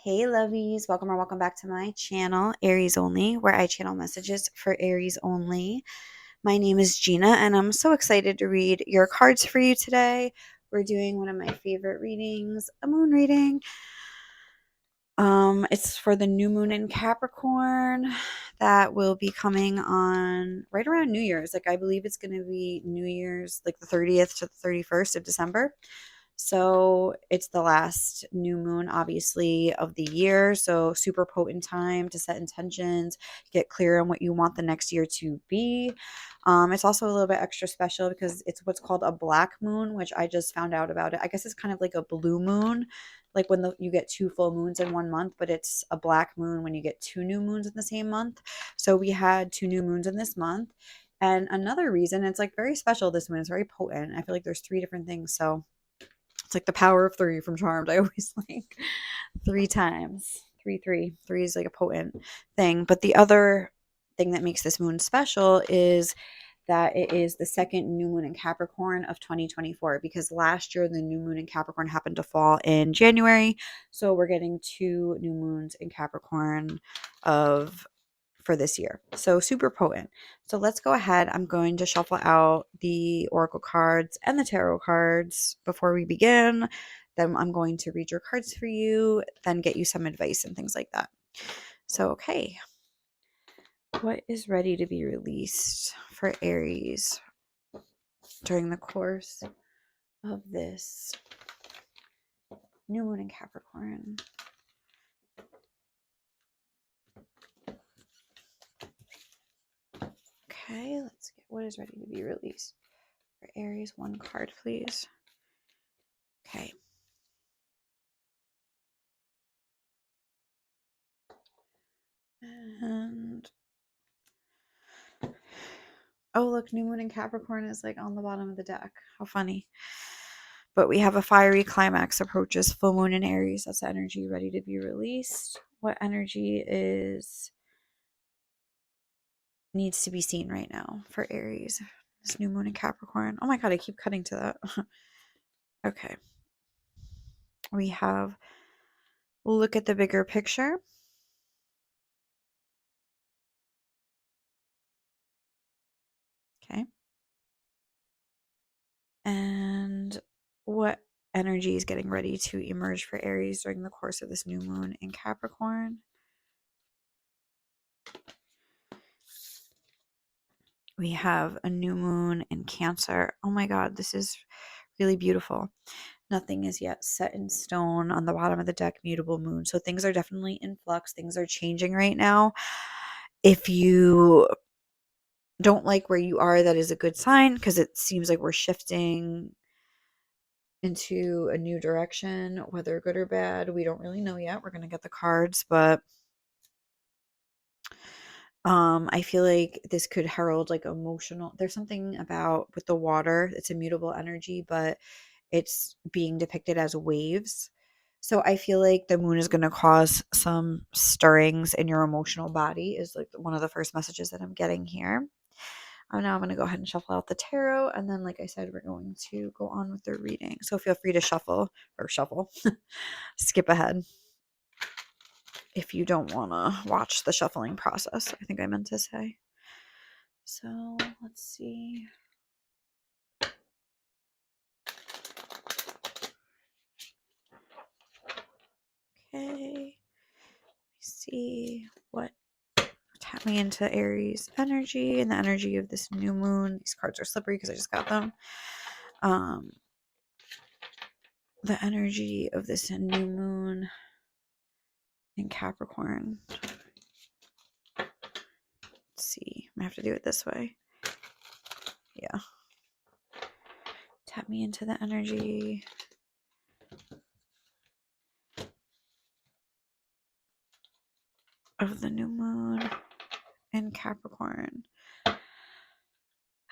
Hey lovies, welcome or welcome back to my channel, Aries Only, where I channel messages for Aries only. My name is Gina and I'm so excited to read your cards for you today. We're doing one of my favorite readings, a moon reading. It's for the new moon in Capricorn that will be coming on right around New Year's. I believe it's going to be New Year's, the 30th to the 31st of December. So it's the last new moon, obviously, of the year. So super potent time to set intentions, get clear on what you want the next year to be. It's also a little bit extra special because it's what's called a black moon, which I just found out about it. I guess it's kind of like a blue moon, like when you get two full moons in 1 month, but it's a black moon when you get two new moons in the same month. So we had two new moons in this month. And another reason, it's very special this moon. It's very potent. I feel like there's three different things. So it's like the power of three from Charmed. I always like three times. Three. Three is like a potent thing. But the other thing that makes this moon special is that it is the second new moon in Capricorn of 2024, because last year the new moon in Capricorn happened to fall in January. So we're getting two new moons in Capricorn for this year. So super potent. So let's go ahead. I'm going to shuffle out the oracle cards and the tarot cards before we begin. Then I'm going to read your cards for you, then get you some advice and things like that. So, okay. What is ready to be released for Aries during the course of this new moon in Capricorn? Okay, let's get what is ready to be released for Aries. One card, please. Okay. And oh, look, new moon in Capricorn is on the bottom of the deck. How funny. But we have a fiery climax approaches full moon in Aries. That's energy ready to be released. What energy needs to be seen right now for Aries? This new moon in Capricorn. Oh my God, I keep cutting to that. Okay. We have look at the bigger picture. Okay. And what energy is getting ready to emerge for Aries during the course of this new moon in Capricorn? We have a new moon in Cancer. Oh my God, this is really beautiful. Nothing is yet set in stone on the bottom of the deck, mutable moon. So things are definitely in flux. Things are changing right now. If you don't like where you are, that is a good sign, because it seems like we're shifting into a new direction, whether good or bad. We don't really know yet. We're going to get the cards, but I feel like this could herald emotional. There's something about with the water, it's immutable energy, but it's being depicted as waves. So I feel like the moon is going to cause some stirrings in your emotional body is one of the first messages that I'm getting here. Now I'm going to go ahead and shuffle out the tarot. And then, like I said, we're going to go on with the reading. So feel free to shuffle, skip ahead if you don't want to watch the shuffling process, I think I meant to say. So let's see. Okay. Let me see what tap me into Aries energy and the energy of this new moon. These cards are slippery because I just got them. The energy of this new moon in Capricorn. Let's see. I have to do it this way. Yeah. Tap me into the energy of the new moon in Capricorn.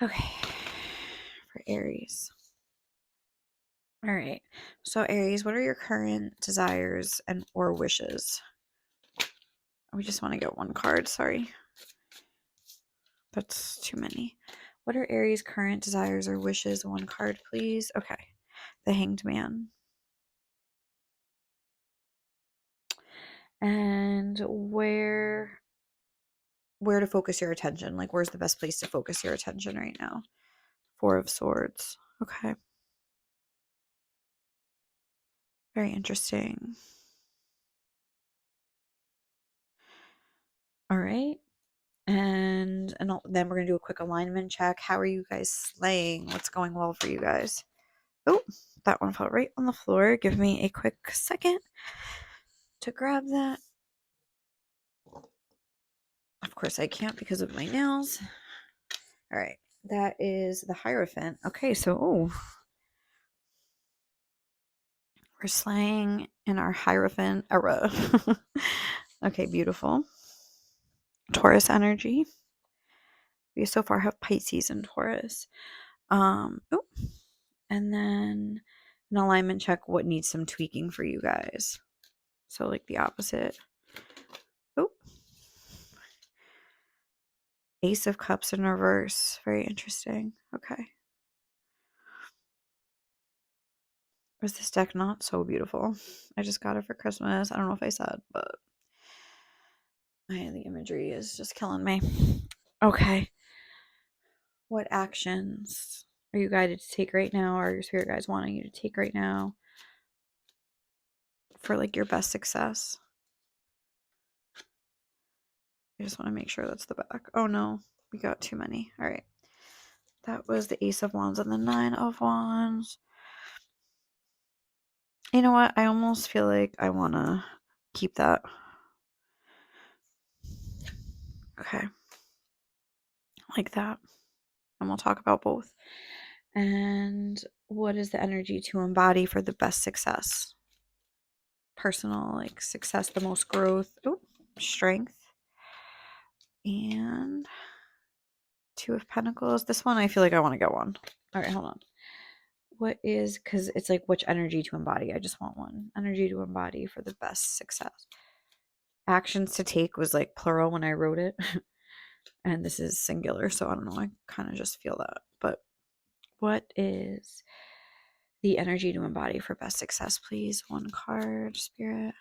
Okay. For Aries. All right. So Aries, what are your current desires and or wishes? We just want to get one card. Sorry. That's too many. What are Aries' current desires or wishes? One card, please. Okay. The Hanged Man. And where to focus your attention? Like, where's the best place to focus your attention right now? Four of Swords. Okay. Very interesting. All right. And then we're going to do a quick alignment check. How are you guys slaying? What's going well for you guys? Oh, that one fell right on the floor. Give me a quick second to grab that. Of course I can't because of my nails. All right. That is the Hierophant. Okay, so we're slaying in our Hierophant era. Okay, beautiful. Taurus energy. We so far have Pisces and Taurus. Oh, and then an alignment check. What needs some tweaking for you guys? So like the opposite. Oh, Ace of Cups in reverse. Very interesting. Okay. Was this deck not so beautiful? I just got it for Christmas. I don't know if I said, but the imagery is just killing me. Okay. What actions are you guided to take right now, or are your spirit guides wanting you to take right now for like your best success? I just want to make sure that's the back. Oh no, we got too many. All right. That was the Ace of Wands and the Nine of Wands. You know what? I almost feel like I want to keep that. Okay. Like that. And we'll talk about both. And what is the energy to embody for the best success? Personal, like success, the most growth. Oh, strength. And Two of Pentacles. This one, I feel like I want to get one. All right, hold on. What is, because it's like which energy to embody. I just want one. Energy to embody for the best success. Actions to take was like plural when I wrote it. And this is singular, so I don't know. I kind of just feel that. But what is the energy to embody for best success, please? One card, Spirit,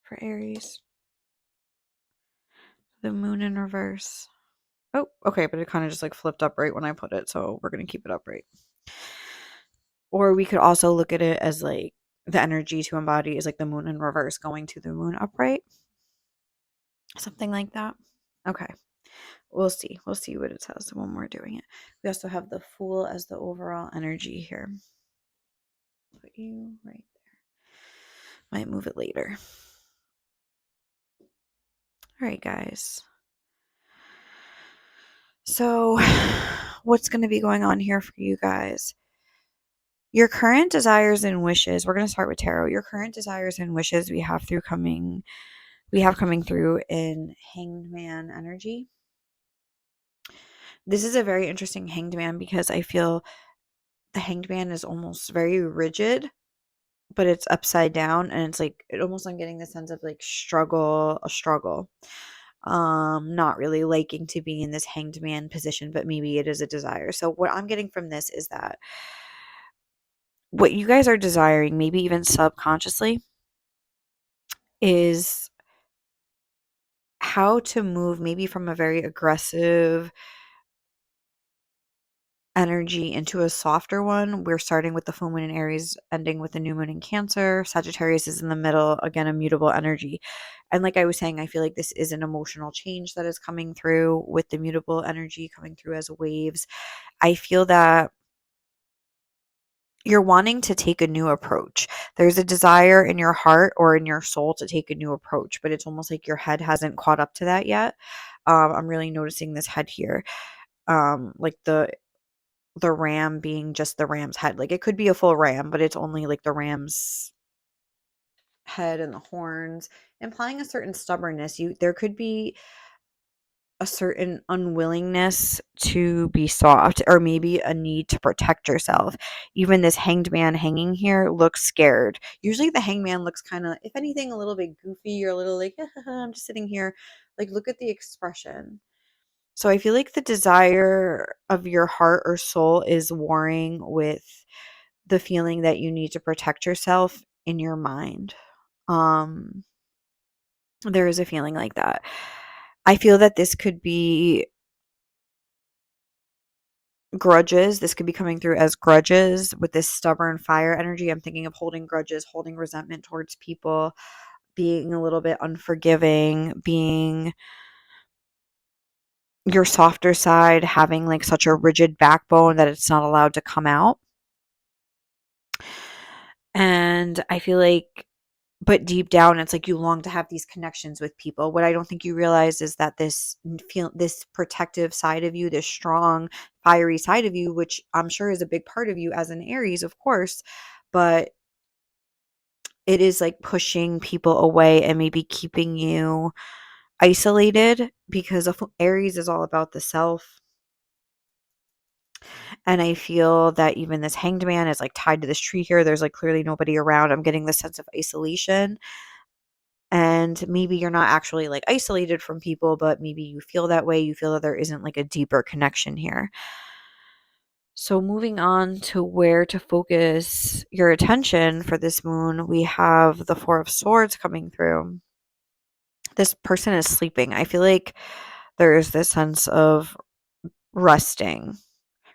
for Aries. The Moon in reverse. Oh, okay, but it kind of just like flipped up right when I put it, so we're going to keep it upright. Or we could also look at it as like the energy to embody is like the Moon in reverse going to the Moon upright. Something like that. Okay. We'll see. We'll see what it says when we're doing it. We also have the Fool as the overall energy here. Put you right there. Might move it later. All right, guys. So, what's going to be going on here for you guys? Your current desires and wishes. We're going to start with tarot. Your current desires and wishes we have coming through in Hanged Man energy. This is a very interesting Hanged Man because I feel the Hanged Man is almost very rigid, but it's upside down, and it's like I'm getting the sense of like a struggle. Not really liking to be in this Hanged Man position, but maybe it is a desire. So what I'm getting from this is that what you guys are desiring, maybe even subconsciously, is how to move maybe from a very aggressive energy into a softer one. We're starting with the full moon in Aries, ending with the new moon in Cancer. Sagittarius is in the middle, again, a mutable energy. And like I was saying, I feel like this is an emotional change that is coming through with the mutable energy coming through as waves. I feel that you're wanting to take a new approach. There's a desire in your heart or in your soul to take a new approach, but it's almost like your head hasn't caught up to that yet. I'm really noticing this head here. Like the ram being just the ram's head. Like it could be a full ram, but it's only like the ram's head and the horns, implying a certain stubbornness. There could be a certain unwillingness to be soft, or maybe a need to protect yourself. Even this Hanged Man hanging here looks scared. Usually the Hanged Man looks kind of, if anything, a little bit goofy or a little like, I'm just sitting here. Like, look at the expression. So I feel like the desire of your heart or soul is warring with the feeling that you need to protect yourself in your mind. There is a feeling like that. I feel that this could be grudges. This could be coming through as grudges with this stubborn fire energy. I'm thinking of holding grudges, holding resentment towards people, being a little bit unforgiving, being your softer side, having like such a rigid backbone that it's not allowed to come out. And I feel like, but deep down, it's like you long to have these connections with people. What I don't think you realize is that this protective side of you, this strong, fiery side of you, which I'm sure is a big part of you as an Aries, of course, but it is like pushing people away and maybe keeping you isolated because of Aries is all about the self. And I feel that even this hanged man is like tied to this tree here. There's like clearly nobody around. I'm getting this sense of isolation. And maybe you're not actually like isolated from people, but maybe you feel that way. You feel that there isn't like a deeper connection here. So, moving on to where to focus your attention for this moon, we have the Four of Swords coming through. This person is sleeping. I feel like there is this sense of resting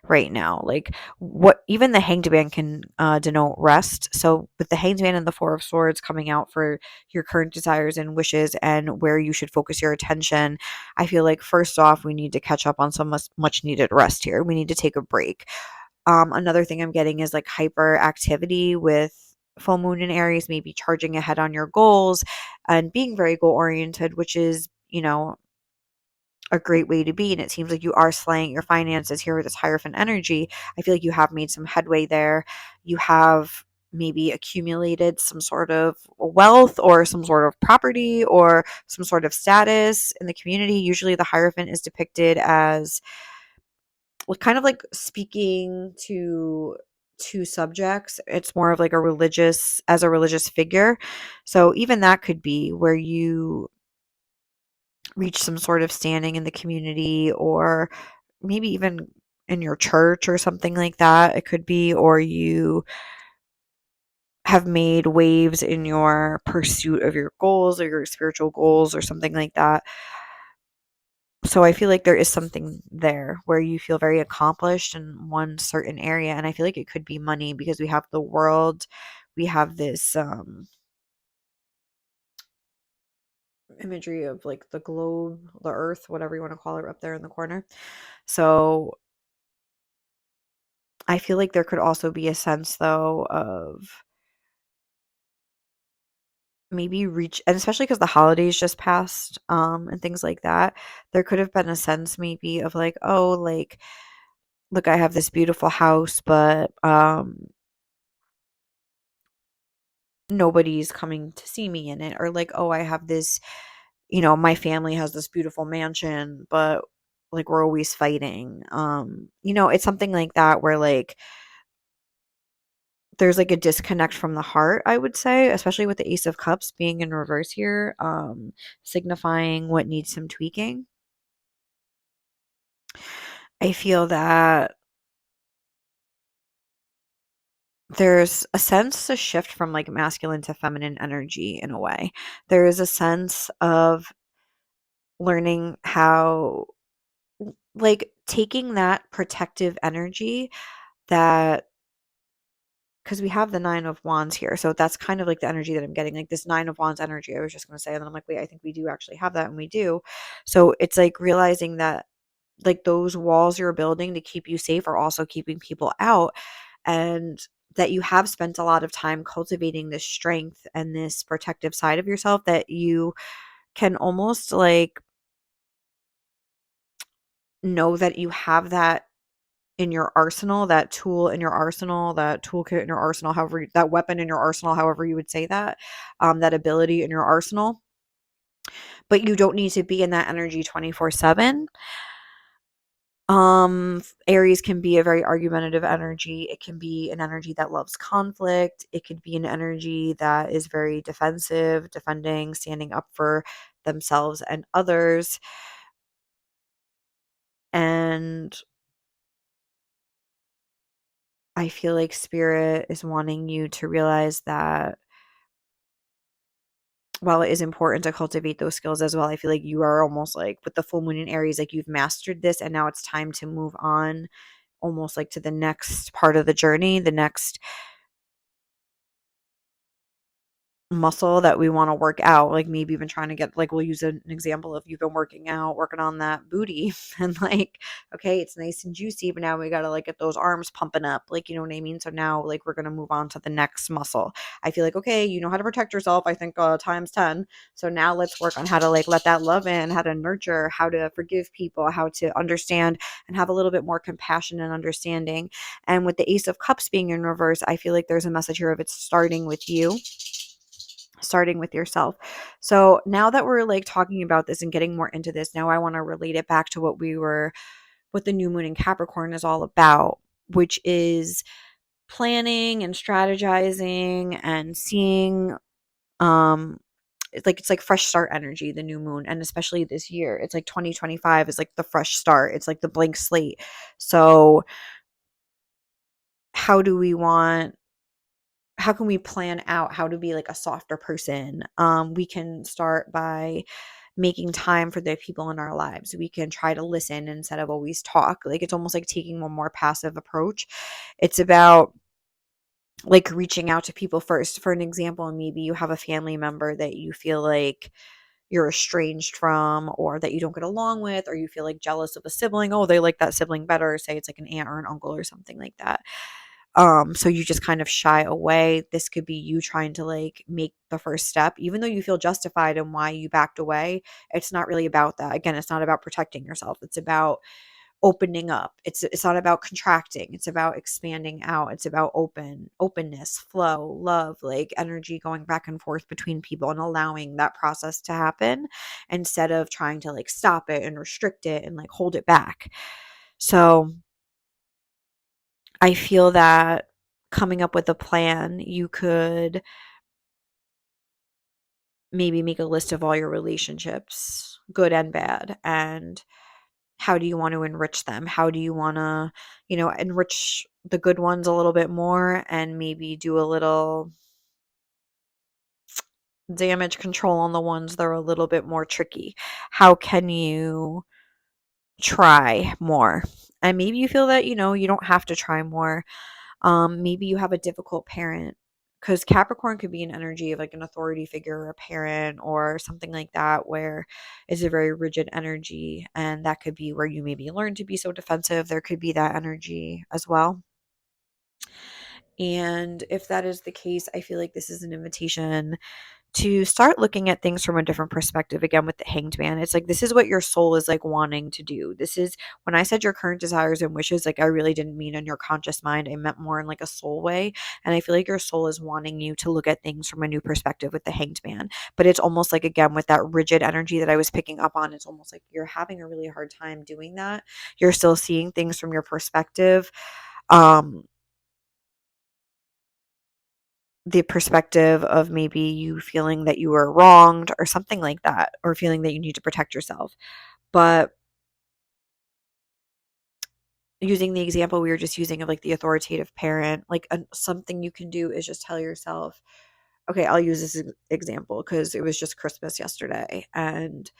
right now. Like what even the hanged man can denote rest. So with the hanged man and the Four of Swords coming out for your current desires and wishes and where you should focus your attention, I feel like first off we need to catch up on some much needed rest here. We need to take a break. Another thing I'm getting is like hyperactivity with full moon in Aries, maybe charging ahead on your goals and being very goal oriented, which is, a great way to be. And it seems like you are slaying your finances here with this Hierophant energy. I feel like you have made some headway there. You have maybe accumulated some sort of wealth or some sort of property or some sort of status in the community. Usually the Hierophant is depicted as kind of like speaking to subjects. It's more of like a religious figure. So even that could be where you reach some sort of standing in the community or maybe even in your church or something like that. It could be, or you have made waves in your pursuit of your goals or your spiritual goals or something like that. So I feel like there is something there where you feel very accomplished in one certain area. And I feel like it could be money because we have the world, we have this imagery of like the globe, the earth, whatever you want to call it, up there in the corner. So I feel like there could also be a sense though of maybe reach, and especially because the holidays just passed, and things like that, there could have been a sense maybe of like, oh, like, look, I have this beautiful house, but nobody's coming to see me in it. Or like, oh, I have this, my family has this beautiful mansion, but like we're always fighting. It's something like that where like there's like a disconnect from the heart, I would say, especially with the Ace of Cups being in reverse here, signifying what needs some tweaking. I feel that there's a sense to shift from like masculine to feminine energy in a way. There is a sense of learning how, like, taking that protective energy that because we have the Nine of Wands here. So that's kind of like the energy that I'm getting, like this Nine of Wands energy. I was just going to say, and then I'm like, wait, I think we do actually have that, and we do. So it's like realizing that like those walls you're building to keep you safe are also keeping people out, and that you have spent a lot of time cultivating this strength and this protective side of yourself that you can almost like know that you have that in your arsenal, that tool in your arsenal, that toolkit in your arsenal, that weapon in your arsenal, however you would say that, that ability in your arsenal. But you don't need to be in that energy 24/7. Aries can be a very argumentative energy. It can be an energy that loves conflict. It could be an energy that is very defensive, defending, standing up for themselves and others. And I feel like spirit is wanting you to realize that while it is important to cultivate those skills as well, I feel like you are almost like with the full moon in Aries, like you've mastered this and now it's time to move on almost like to the next part of the journey, the next muscle that we want to work out, like maybe even trying to get, like, we'll use an example of you've been working out, working on that booty and like, okay, it's nice and juicy, but now we got to like get those arms pumping up, like, you know what I mean? So now like we're going to move on to the next muscle. I feel like, okay, you know how to protect yourself, I think times 10. So now let's work on how to like let that love in, how to nurture, how to forgive people, how to understand and have a little bit more compassion and understanding. And with the Ace of Cups being in reverse, I feel like there's a message here of it's starting with you, starting with yourself. So now that we're like talking about this and getting more into this, now I want to relate it back to what the new moon in Capricorn is all about, which is planning and strategizing and seeing, um it's like fresh start energy, the new moon, and especially this year. It's like 2025 is like the fresh start. It's like the blank slate. So how do we want how can we plan out how to be like a softer person? We can start by making time for the people in our lives. We can try to listen instead of always talk. Like it's almost like taking a more passive approach. It's about like reaching out to people first. For an example, maybe you have a family member that you feel like you're estranged from or that you don't get along with, or you feel like jealous of a sibling. Oh, they like that sibling better. Say it's like an aunt or an uncle or something like that. So you just kind of shy away. This could be you trying to like make the first step, even though you feel justified in why you backed away. It's not really about that. Again, it's not about protecting yourself. It's about opening up. It's not about contracting. It's about expanding out. It's about openness, flow, love, like energy going back and forth between people and allowing that process to happen instead of trying to like stop it and restrict it and like hold it back. So I feel that coming up with a plan, you could maybe make a list of all your relationships, good and bad, and how do you want to enrich them? How do you want to, enrich the good ones a little bit more and maybe do a little damage control on the ones that are a little bit more tricky? How can you try more? And maybe you feel that, you don't have to try more. Maybe you have a difficult parent, because Capricorn could be an energy of like an authority figure or a parent or something like that, where it's a very rigid energy. And that could be where you maybe learn to be so defensive. There could be that energy as well. And if that is the case, I feel like this is an invitation to start looking at things from a different perspective. Again, with the Hanged Man, it's like this is what your soul is like wanting to do. This is when I said your current desires and wishes, like I really didn't mean in your conscious mind. I meant more in like a soul way. And I feel like your soul is wanting you to look at things from a new perspective with the Hanged Man. But it's almost like, again, with that rigid energy that I was picking up on, it's almost like you're having a really hard time doing that. You're still seeing things from your perspective. Um, the perspective of maybe you feeling that you were wronged or something like that, or feeling that you need to protect yourself. But using the example we were just using of like the authoritative parent, like something you can do is just tell yourself, okay, I'll use this example because it was just Christmas yesterday. And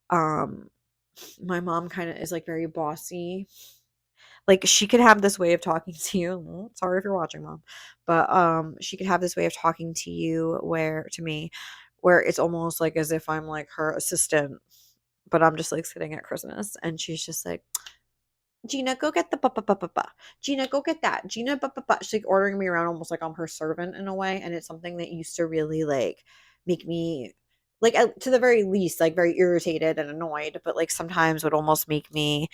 um, my mom kind of is like very bossy. Like she could have this way of talking to you. Sorry if you're watching, mom. But she could have this way of talking to you to me, where it's almost like as if I'm like her assistant, but I'm just like sitting at Christmas and she's just like, Gina, go get the ba ba ba ba ba. Gina, go get that. Gina, ba ba ba. She's like ordering me around almost like I'm her servant in a way. And it's something that used to really like make me like to the very least like very irritated and annoyed, but like sometimes would almost make me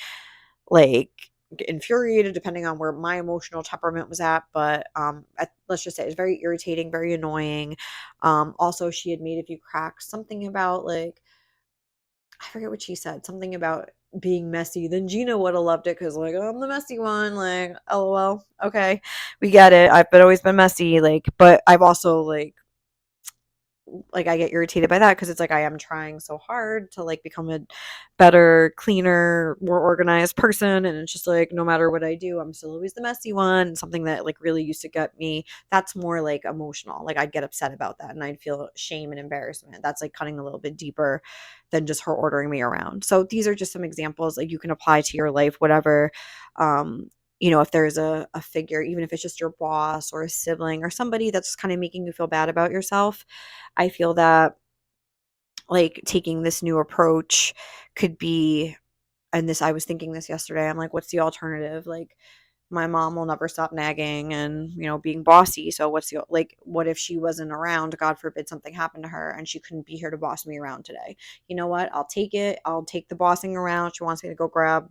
like infuriated depending on where my emotional temperament was at. But let's just say it's very irritating, very annoying. Also she had made a few cracks, something about like I forget what she said, something about being messy. Then Gina would have loved it because like, oh, I'm the messy one, like lol, okay, we get it, I've been always been messy, like, but I've also like like I get irritated by that because it's like I am trying so hard to like become a better, cleaner, more organized person, and it's just like no matter what I do, I'm still always the messy one. Something that like really used to get me. That's more like emotional. Like I'd get upset about that and I'd feel shame and embarrassment. That's like cutting a little bit deeper than just her ordering me around. So these are just some examples like you can apply to your life, whatever. Um, if there's a figure, even if it's just your boss or a sibling or somebody that's kind of making you feel bad about yourself, I feel that like taking this new approach could be, and this, I was thinking this yesterday. I'm like, what's the alternative? Like, my mom will never stop nagging and, being bossy. So what if she wasn't around? God forbid something happened to her and she couldn't be here to boss me around today. You know what? I'll take it. I'll take the bossing around. She wants me to go grab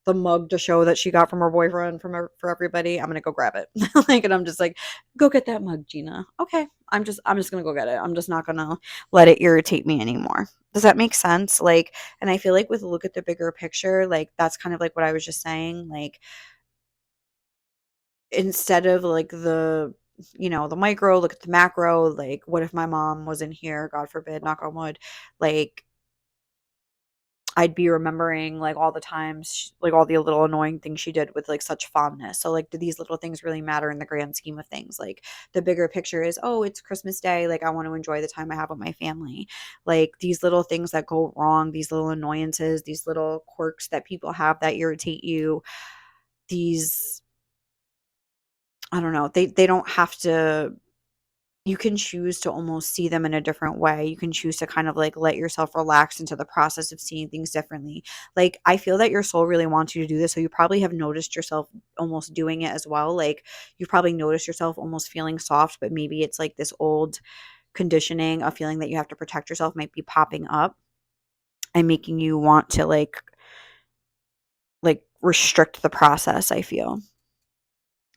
the mug to show that she got from her boyfriend for everybody. I'm gonna go grab it. Like, and I'm just like, go get that mug, Gina. Okay. I'm just gonna go get it. I'm just not gonna let it irritate me anymore. Does that make sense? Like, and I feel like with look at the bigger picture, like that's kind of like what I was just saying. Like, instead of like the micro, look at the macro. Like, what if my mom wasn't here? God forbid, knock on wood. Like, I'd be remembering like all the times, like all the little annoying things she did with like such fondness. So like, do these little things really matter in the grand scheme of things? Like the bigger picture is, oh, it's Christmas Day. Like I want to enjoy the time I have with my family. Like these little things that go wrong, these little annoyances, these little quirks that people have that irritate you. These, I don't know, they don't have to, you can choose to almost see them in a different way. You can choose to kind of like let yourself relax into the process of seeing things differently. Like I feel that your soul really wants you to do this. So you probably have noticed yourself almost doing it as well. Like you've probably noticed yourself almost feeling soft, but maybe it's like this old conditioning of feeling that you have to protect yourself might be popping up and making you want to like restrict the process, I feel.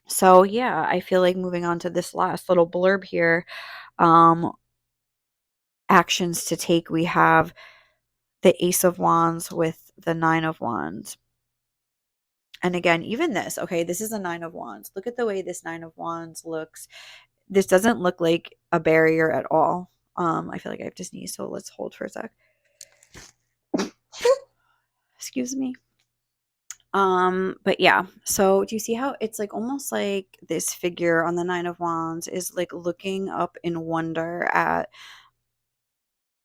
So yeah, I feel like moving on to this last little blurb here. Um, Actions to take, we have the Ace of Wands with the Nine of Wands. And again, even this, okay, this is a Nine of Wands. Look at the way this Nine of Wands looks. This doesn't look like a barrier at all. I feel like I have to sneeze, so let's hold for a sec. Excuse me. But yeah, so do you see how it's like almost like this figure on the Nine of Wands is like looking up in wonder at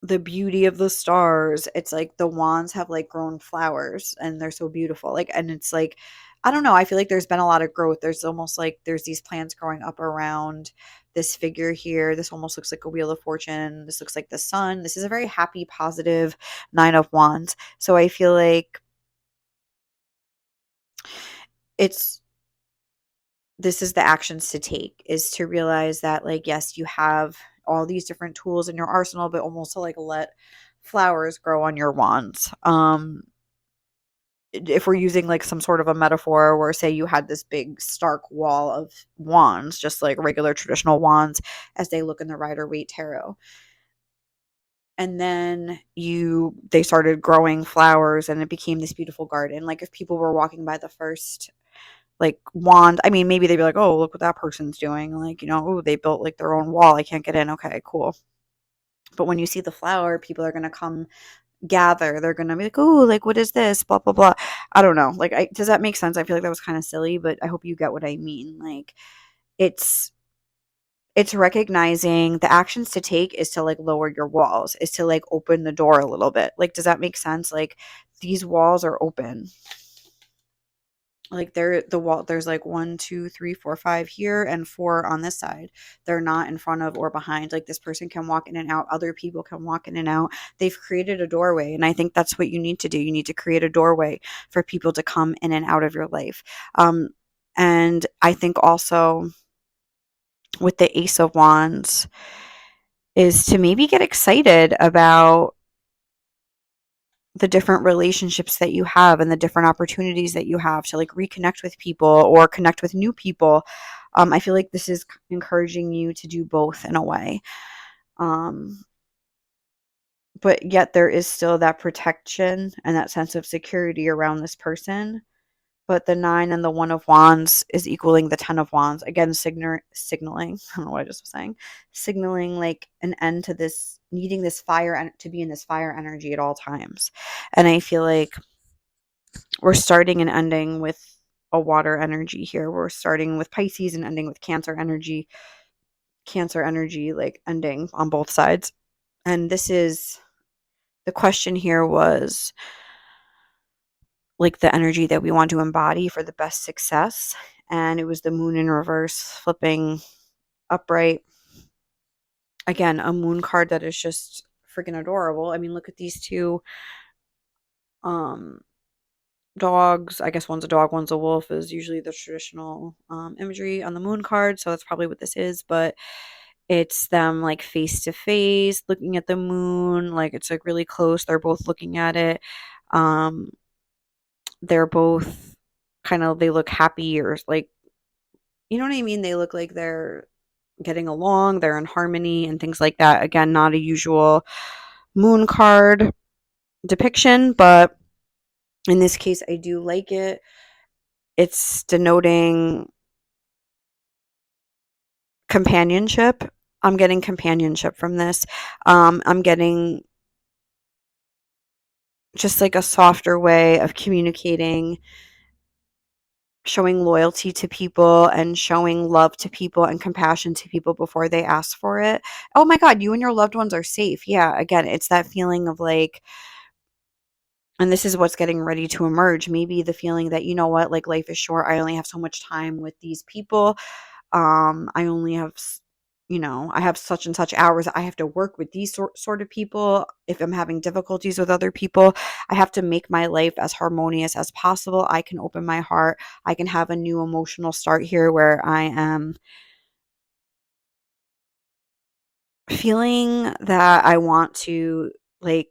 the beauty of the stars. It's like the wands have like grown flowers and they're so beautiful. Like, and it's like, I don't know. I feel like there's been a lot of growth. There's almost like there's these plants growing up around this figure here. This almost looks like a wheel of fortune. This looks like the sun. This is a very happy, positive Nine of Wands. So I feel like it's, this is the actions to take, is to realize that like, yes, you have all these different tools in your arsenal, but almost to like let flowers grow on your wands. If we're using like some sort of a metaphor where say you had this big stark wall of wands, just like regular traditional wands as they look in the Rider-Waite tarot, and then they started growing flowers and it became this beautiful garden. Like if people were walking by the first like wand, I mean, maybe they'd be like, oh, look what that person's doing, like, oh, they built like their own wall, I can't get in, okay, cool. But when you see the flower, people are going to come gather. They're gonna be like, oh, like what is this? Blah blah blah. I don't know. Like, does that make sense? I feel like that was kind of silly, but I hope you get what I mean. Like, it's it's recognizing the actions to take is to like lower your walls, is to like open the door a little bit. Like, does that make sense? Like, these walls are open. Like they're the wall, there's like 1, 2, 3, 4, 5 here and 4 on this side. They're not in front of or behind. Like this person can walk in and out, other people can walk in and out. They've created a doorway, and I think that's what you need to do. You need to create a doorway for people to come in and out of your life. And I think also with the Ace of Wands is to maybe get excited about the different relationships that you have and the different opportunities that you have to like reconnect with people or connect with new people. I feel like this is encouraging you to do both in a way. Um, but yet there is still that protection and that sense of security around this person but the 9 and the 1 of Wands is equaling the 10 of Wands. Again, signaling, I don't know what I just was saying, signaling like an end to this, needing this fire, to be in this fire energy at all times. And I feel like we're starting and ending with a water energy here. We're starting with Pisces and ending with Cancer energy. Cancer energy, like ending on both sides. And this is, the question here was like the energy that we want to embody for the best success. And it was the moon in reverse, flipping upright. Again, a moon card that is just freaking adorable. I mean, look at these two um dogs. I guess one's a dog, one's a wolf, is usually the traditional imagery on the moon card. So that's probably what this is. But it's them like face to face looking at the moon. Like it's like really close. They're both looking at it. Um, they're both kind of, they look happy, or like, you know what I mean? They look like they're getting along, they're in harmony and things like that. Again, not a usual moon card depiction, but in this case, I do like it. It's denoting companionship. I'm getting companionship from this. I'm getting just like a softer way of communicating, showing loyalty to people and showing love to people and compassion to people before they ask for it. Oh my God, you and your loved ones are safe. Yeah, again, it's that feeling of like, and this is what's getting ready to emerge. Maybe the feeling that, you know what, like life is short. I only have so much time with these people. I only have, I have such and such hours. I have to work with these sort of people. If I'm having difficulties with other people, I have to make my life as harmonious as possible. I can open my heart. I can have a new emotional start here where I am feeling that I want to like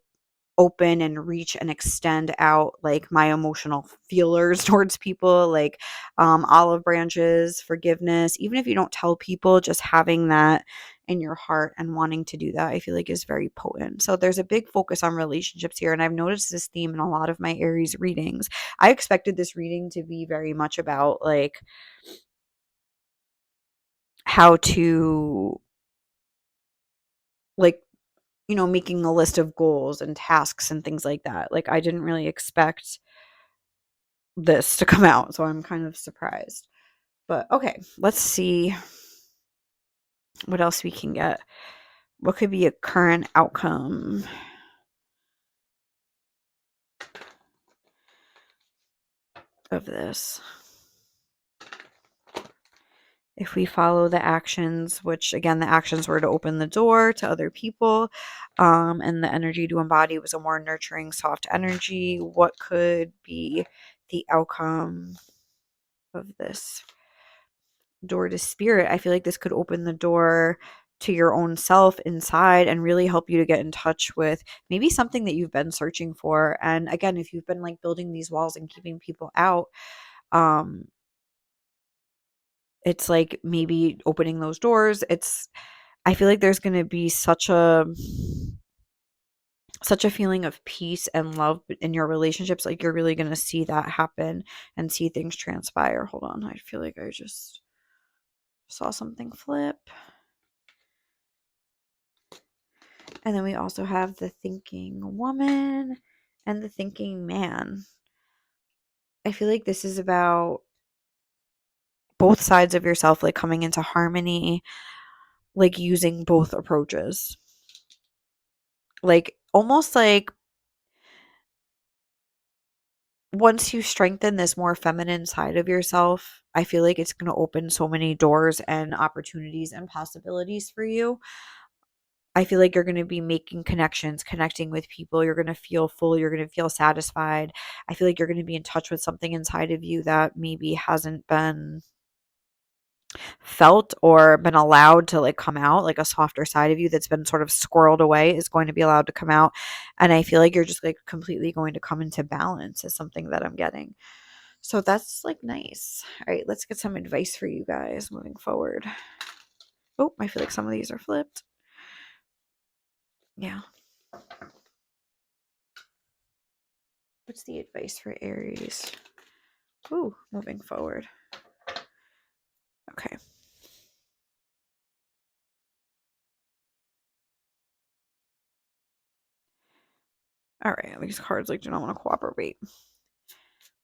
open and reach and extend out like my emotional feelers towards people, like olive branches, forgiveness. Even if you don't tell people, just having that in your heart and wanting to do that, I feel like is very potent. So there's a big focus on relationships here, and I've noticed this theme in a lot of my Aries readings. I expected this reading to be very much about like how to like, making a list of goals and tasks and things like that. Like I didn't really expect this to come out, so I'm kind of surprised. But okay, let's see what else we can get. What could be a current outcome of this? If we follow the actions, which again, the actions were to open the door to other people, and the energy to embody was a more nurturing, soft energy, what could be the outcome of this? Door to spirit. I feel like this could open the door to your own self inside and really help you to get in touch with maybe something that you've been searching for. And again, if you've been like building these walls and keeping people out, um it's like maybe opening those doors. I feel like there's going to be such a feeling of peace and love in your relationships. Like you're really going to see that happen and see things transpire. Hold on, I feel like I just saw something flip. And then we also have the thinking woman and the thinking man. I feel like this is about both sides of yourself, like coming into harmony, like using both approaches. Like almost like once you strengthen this more feminine side of yourself, I feel like it's going to open so many doors and opportunities and possibilities for you. I feel like you're going to be making connections, connecting with people. You're going to feel full. You're going to feel satisfied. I feel like you're going to be in touch with something inside of you that maybe hasn't been felt or been allowed to like come out. Like a softer side of you that's been sort of squirreled away is going to be allowed to come out. And I feel like you're just like completely going to come into balance is something that I'm getting. So that's like nice. All right, let's get some advice for you guys moving forward. Oh, I feel like some of these are flipped. Yeah. What's the advice for Aries? Ooh, moving forward. Okay. All right, these cards like do not want to cooperate.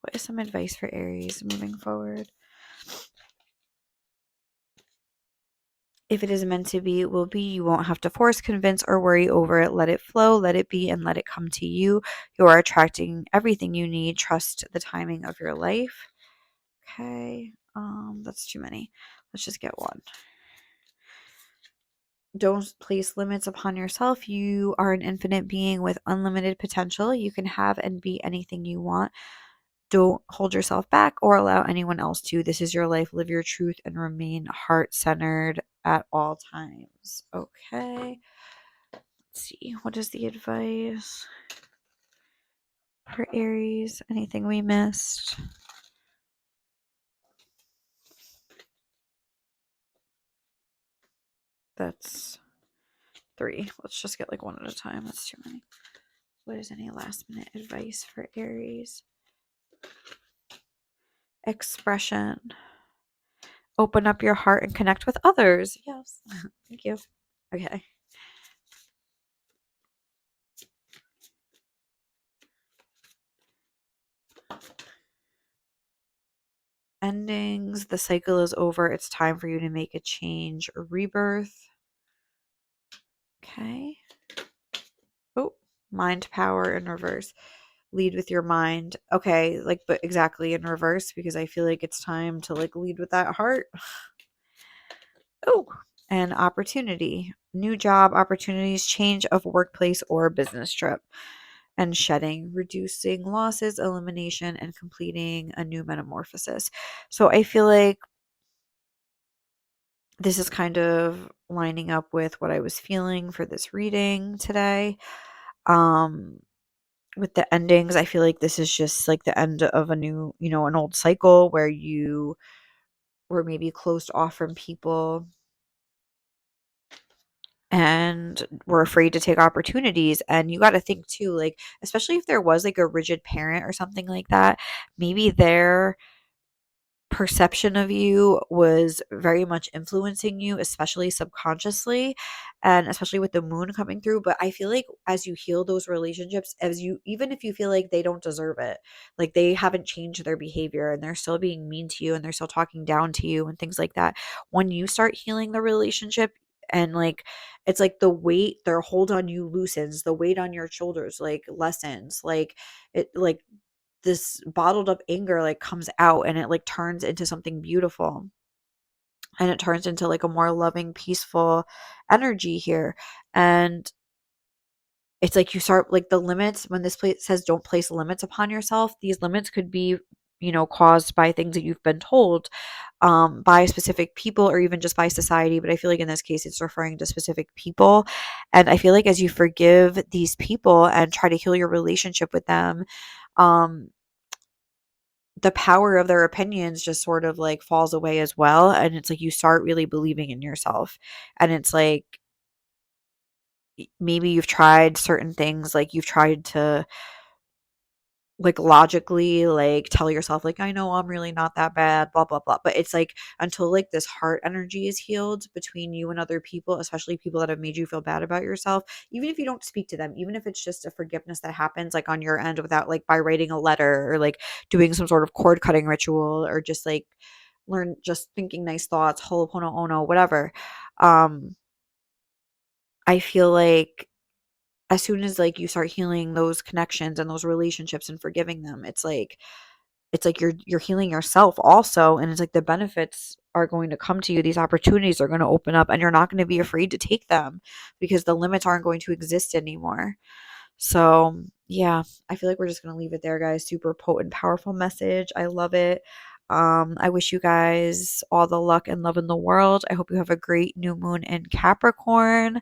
What is some advice for Aries moving forward? If it is meant to be, it will be. You won't have to force, convince, or worry over it. Let it flow, let it be, and let it come to you. You are attracting everything you need. Trust the timing of your life. Okay. That's too many. Let's just get one. Don't place limits upon yourself. You are an infinite being with unlimited potential. You can have and be anything you want. Don't hold yourself back or allow anyone else to. This is your life. Live your truth and remain heart centered at all times. Okay. Let's see. What is the advice for Aries? Anything we missed? That's 3. Let's just get like one at a time. That's too many. What is any last minute advice for Aries? Expression. Open up your heart and connect with others. Yes. Thank you. Okay. Endings. The cycle is over. It's time for you to make a change. Rebirth. Okay. Oh, mind power in reverse. Lead with your mind. Okay, like but exactly in reverse because I feel like it's time to like lead with that heart. Oh, and opportunity. New job opportunities, change of workplace or business trip. And shedding, reducing losses, elimination, and completing a new metamorphosis. So I feel like this is kind of lining up with what I was feeling for this reading today. With the endings, I feel like this is just like the end of a new, an old cycle where you were maybe closed off from people and were afraid to take opportunities. And you got to think too, like, especially if there was like a rigid parent or something like that, maybe their perception of you was very much influencing you, especially subconsciously, and especially with the moon coming through. But I feel like as you heal those relationships, as you, even if you feel like they don't deserve it, like they haven't changed their behavior and they're still being mean to you and they're still talking down to you and things like that, when you start healing the relationship, and like it's like the weight, their hold on you loosens, the weight on your shoulders like lessens, like it, like this bottled up anger like comes out and it like turns into something beautiful, and it turns into like a more loving, peaceful energy here. And it's like you start like the limits, when this place says don't place limits upon yourself, these limits could be, caused by things that you've been told, by specific people or even just by society. But I feel like in this case it's referring to specific people. And I feel like as you forgive these people and try to heal your relationship with them, um the power of their opinions just sort of like falls away as well. And it's like you start really believing in yourself. And it's like maybe you've tried certain things, like you've tried to like logically like tell yourself like I know I'm really not that bad, blah blah blah, but it's like until like this heart energy is healed between you and other people, especially people that have made you feel bad about yourself, even if you don't speak to them, even if it's just a forgiveness that happens like on your end without like by writing a letter or like doing some sort of cord cutting ritual, or just like learn just thinking nice thoughts, ho'oponopono, whatever. I feel like as soon as like you start healing those connections and those relationships and forgiving them, it's like you're healing yourself also, and it's like the benefits are going to come to you, these opportunities are going to open up, and you're not going to be afraid to take them because the limits aren't going to exist anymore. So yeah, I feel like we're just going to leave it there, guys. Super potent, powerful message. I love it. I wish you guys all the luck and love in the world. I hope you have a great new moon in Capricorn.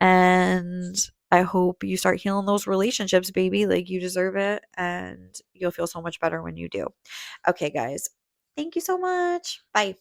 And I hope you start healing those relationships, baby. Like you deserve it. And you'll feel so much better when you do. Okay, guys. Thank you so much. Bye.